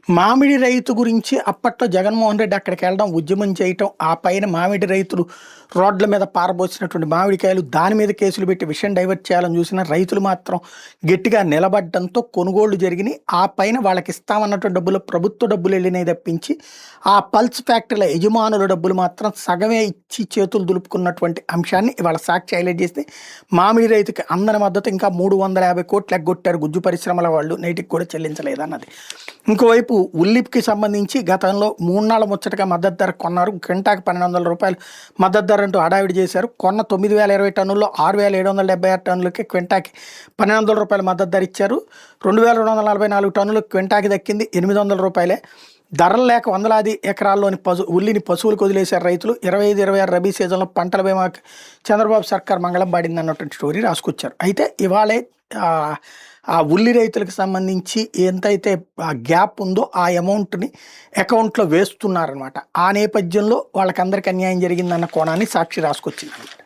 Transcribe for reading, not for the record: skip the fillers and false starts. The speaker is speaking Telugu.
మామిడి రైతు గురించి అప్పట్లో జగన్మోహన్ రెడ్డి అక్కడికి వెళ్ళడం, ఉద్యమం చేయటం, ఆ పైన మామిడి రైతులు రోడ్ల మీద పారబోసినటువంటి మామిడికాయలు దాని మీద కేసులు పెట్టి విషయం డైవర్ట్ చేయాలని చూసిన రైతులు మాత్రం గట్టిగా నిలబడడంతో కొనుగోళ్లు జరిగినాయి. ఆ పైన వాళ్ళకి ఇస్తామన్నటువంటి డబ్బులు ప్రభుత్వ డబ్బులు వెళ్ళినాయి తప్పించి ఆ పల్స్ ఫ్యాక్టరీల యజమానుల డబ్బులు మాత్రం సగమే ఇచ్చి చేతులు దులుపుకున్నటువంటి అంశాన్ని ఇవాళ సాక్షి హైలైట్ చేస్తే, మామిడి రైతుకి అందని మద్దతు ఇంకా 350 కోట్లు ఎగ్గొట్టారు గుజ్జు పరిశ్రమల వాళ్ళు, నేటికి కూడా చెల్లించలేదన్నది. ఇంకోవైపు ఉల్లికి సంబంధించి గతంలో 3 నాళ్ళ ముచ్చటగా మద్దతు ధర కొన్నారు. క్వింటాకి 1200 రూపాయలు మద్దతు ధర అంటూ హడావిడి చేశారు. కొన్న 9020 టన్నుల్లో 6776 టన్నులకి క్వింటాకి 1200 రూపాయల మద్దతు ధర ఇచ్చారు. 2244 టన్నులు క్వింటాకి దక్కింది 800 రూపాయలే. ధరలు లేక వందలాది ఎకరాల్లోని ఉల్లిని పశువులకు వదిలేశారు రైతులు. 25-26 రబీ సీజన్లో పంటల బీమాకి చంద్రబాబు సర్కార్ మంగళం పడింది అన్నటువంటి స్టోరీ రాసుకొచ్చారు. అయితే ఇవాళే ఆ ఉల్లి రైతులకు సంబంధించి ఎంతైతే ఆ గ్యాప్ ఉందో ఆ అమౌంట్ని అకౌంట్లో వేస్తున్నారనమాట. ఆ నేపథ్యంలో వాళ్ళకందరికీ అన్యాయం జరిగిందన్న కోణాన్ని సాక్షి రాసుకొచ్చింది అనమాట.